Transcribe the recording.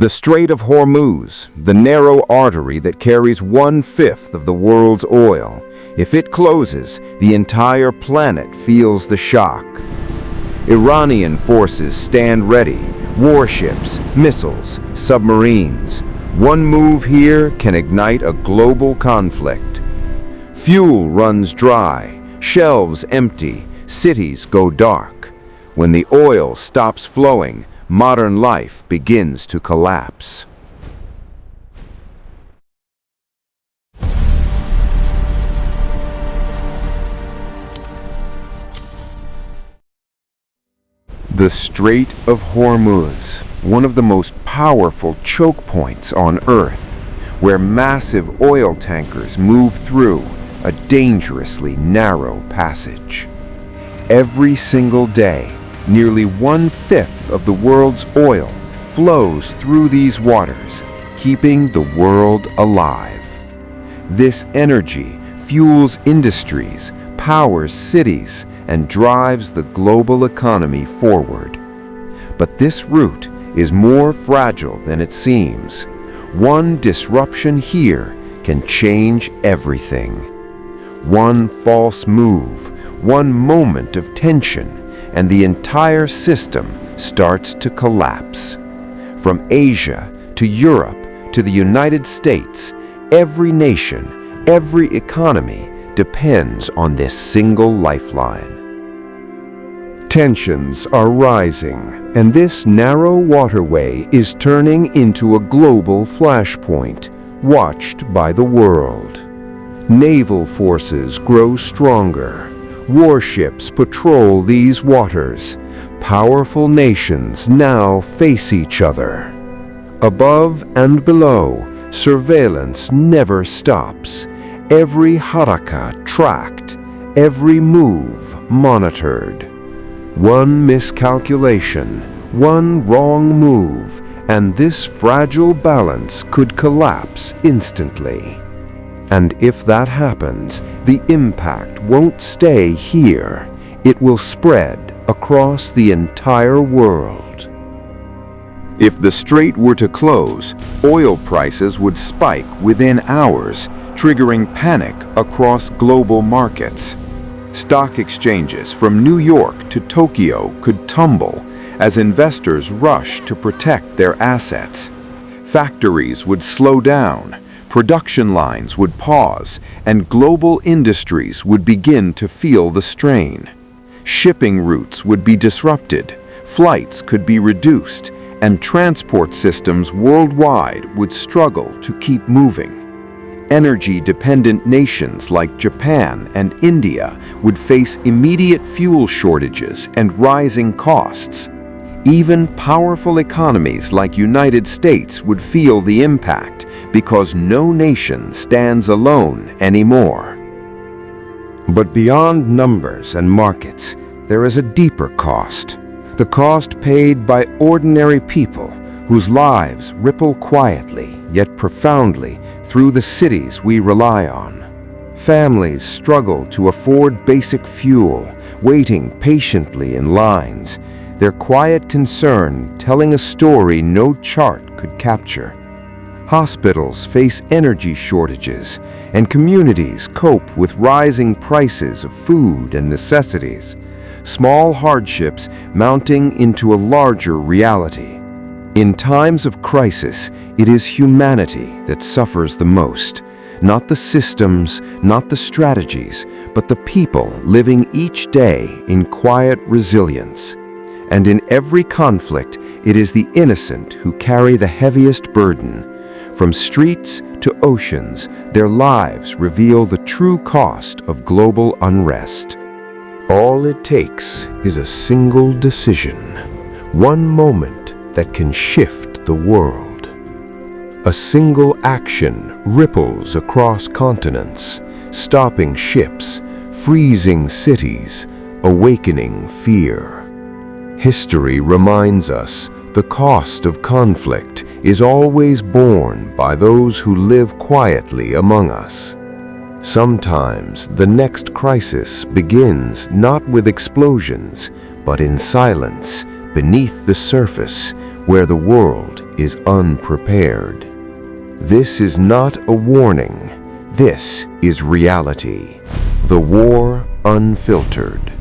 The Strait of Hormuz, the narrow artery that carries 1/5 of the world's oil. If it closes, the entire planet feels the shock. Iranian forces stand ready, warships, missiles, submarines. One move here can ignite a global conflict. Fuel runs dry, shelves empty, cities go dark. When the oil stops flowing, modern life begins to collapse. The Strait of Hormuz, one of the most powerful choke points on Earth, where massive oil tankers move through a dangerously narrow passage. Every single day, nearly 1/5 of the world's oil flows through these waters, keeping the world alive. This energy fuels industries, powers cities, and drives the global economy forward. But this route is more fragile than it seems. One disruption here can change everything. One false move, one moment of tension, and the entire system starts to collapse. From Asia to Europe to the United States, every nation, every economy depends on this single lifeline. Tensions are rising, and this narrow waterway is turning into a global flashpoint, watched by the world. Naval forces grow stronger. Warships patrol these waters. Powerful nations now face each other. Above and below, surveillance never stops. Every haraka tracked, every move monitored. One miscalculation, one wrong move, and this fragile balance could collapse instantly. And if that happens, the impact won't stay here. It will spread across the entire world. If the strait were to close, oil prices would spike within hours, triggering panic across global markets. Stock exchanges from New York to Tokyo could tumble as investors rush to protect their assets. Factories would slow down, production lines would pause, and global industries would begin to feel the strain. Shipping routes would be disrupted, flights could be reduced, and transport systems worldwide would struggle to keep moving. Energy-dependent nations like Japan and India would face immediate fuel shortages and rising costs. Even powerful economies like United States would feel the impact because no nation stands alone anymore. But beyond numbers and markets, there is a deeper cost. The cost paid by ordinary people whose lives ripple quietly yet profoundly through the cities we rely on. Families struggle to afford basic fuel, waiting patiently in lines, their quiet concern telling a story no chart could capture. Hospitals face energy shortages, and communities cope with rising prices of food and necessities, small hardships mounting into a larger reality. In times of crisis, it is humanity that suffers the most, not the systems, not the strategies, but the people living each day in quiet resilience. And in every conflict, it is the innocent who carry the heaviest burden. From streets to oceans, their lives reveal the true cost of global unrest. All it takes is a single decision, one moment that can shift the world. A single action ripples across continents, stopping ships, freezing cities, awakening fear. History reminds us the cost of conflict is always borne by those who live quietly among us. Sometimes the next crisis begins not with explosions, but in silence beneath the surface where the world is unprepared. This is not a warning. This is reality. The War Unfiltered.